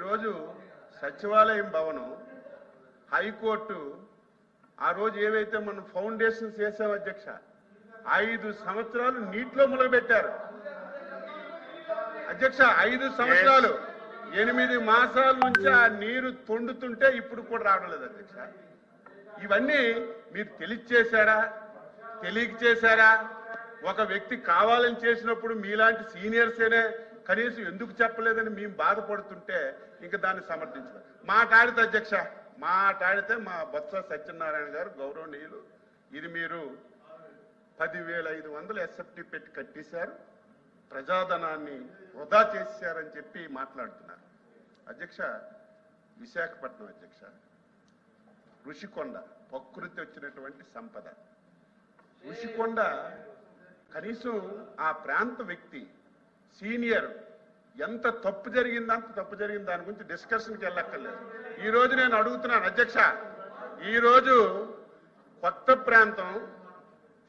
ఈరోజు సచివాలయం భవనం హైకోర్టు ఆ రోజు ఏవైతే మనం ఫౌండేషన్స్ చేసాం అధ్యక్ష 5 సంవత్సరాలు నీటిలో ములగబెట్టారు అధ్యక్ష 5 సంవత్సరాలు 8 మాసాల నుంచి ఆ నీరు తొండుతుంటే ఇప్పుడు కూడా రావడం లేదు అధ్యక్ష. ఇవన్నీ మీరు తెలియచేశారా తెలియక చేశారా? ఒక వ్యక్తి కావాలని చేసినప్పుడు మీలాంటి సీనియర్సేనే కనీసం ఎందుకు చెప్పలేదని మేము బాధపడుతుంటే ఇంకా దాన్ని సమర్థించారు. మాట్లాడితే అధ్యక్ష మాట్లాడితే మా బొత్స సత్యనారాయణ గారు గౌరవనీయులు ఇది మీరు 10,500 ఎస్ఎఫ్టీ పెట్టి కట్టేశారు, ప్రజాధనాన్ని వృధా చేశారని చెప్పి మాట్లాడుతున్నారు. అధ్యక్ష విశాఖపట్నం అధ్యక్ష ఋషికొండ ప్రకృతి వచ్చినటువంటి సంపద. ఋషికొండ కనీసం ఆ ప్రాంత వ్యక్తి సీనియర్ ఎంత తప్పు జరిగిందో అంత తప్పు జరిగింది దాని గురించి డిస్కషన్కి వెళ్ళక్కర్లేదు. ఈ రోజు నేను అడుగుతున్నాను అధ్యక్ష, ఈరోజు కొత్త ప్రాంతం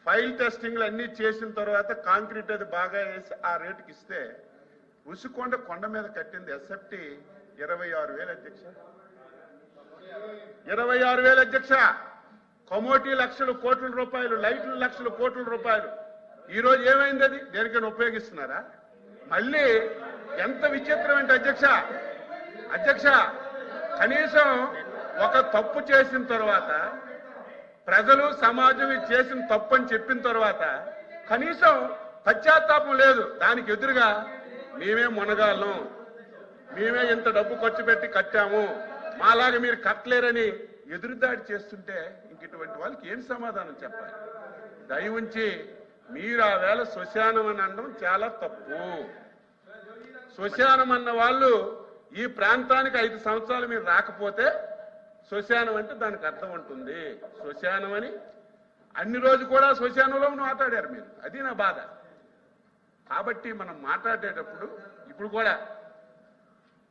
ఫైల్ టెస్టింగ్లు అన్నీ చేసిన తర్వాత కాంక్రీట్ అది బాగా వేసి ఆ రేటుకి ఇస్తే ఋషికొండ కొండ మీద కట్టింది ఎస్ఎఫ్టీ 26,000 అధ్యక్ష. 26,000 అధ్యక్ష. కమోటీ లక్షల కోట్ల రూపాయలు, లైట్లు లక్షల కోట్ల రూపాయలు. ఈరోజు ఏమైంది? అది దేనికైనా ఉపయోగిస్తున్నారా? మళ్ళీ ఎంత విచిత్రం అంటే అధ్యక్ష అధ్యక్ష కనీసం ఒక తప్పు చేసిన తర్వాత ప్రజలు సమాజం చేసిన తప్పు అని చెప్పిన తర్వాత కనీసం పశ్చాత్తాపం లేదు. దానికి ఎదురుగా మేమే మునగాళ్ళం, మేమే ఇంత డబ్బు ఖర్చు పెట్టి కట్టాము, మాలాగా మీరు కట్టలేరని ఎదురుదాడి చేస్తుంటే ఇంక ఇటువంటి వాళ్ళకి ఏం సమాధానం చెప్పాలి? దయ ఉంచి మీరు ఆ వేళ శ్మశానం అని అనడం చాలా తప్పు. శ్మశానం అన్న వాళ్ళు ఈ ప్రాంతానికి 5 సంవత్సరాలు మీరు రాకపోతే శ్మశానం అంటే దానికి అర్థం ఉంటుంది. శ్మశానం అని అన్ని రోజు కూడా శ్మశానంలో మాట్లాడారు మీరు, అది నా బాధ. కాబట్టి మనం మాట్లాడేటప్పుడు ఇప్పుడు కూడా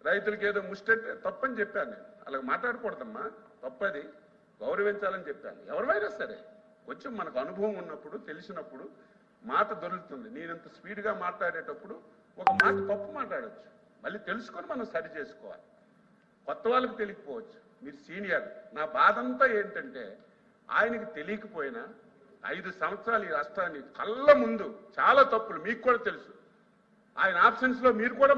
రైతులకి ఏదో ముష్టంటే తప్పని చెప్పాను నేను. అలాగ మాట్లాడకూడదమ్మా, తప్పది, గౌరవించాలని చెప్పాను. ఎవరివైనా సరే కొంచెం మనకు అనుభవం ఉన్నప్పుడు తెలిసినప్పుడు మాట దొరుకుతుంది. నేనంత స్పీడ్గా మాట్లాడేటప్పుడు ఒక మాట తప్పు మాట్లాడచ్చు, మళ్ళీ తెలుసుకొని మనం సరి చేసుకోవాలి. కొత్త వాళ్ళకి తెలియకపోవచ్చు, మీరు సీనియర్. నా బాధ అంతా ఏంటంటే ఆయనకి తెలియకపోయినా 5 సంవత్సరాలు ఈ రాష్ట్రాన్ని కళ్ళ ముందు చాలా తప్పులు మీకు కూడా తెలుసు. ఆయన ఆబ్సెన్స్ లో మీరు కూడా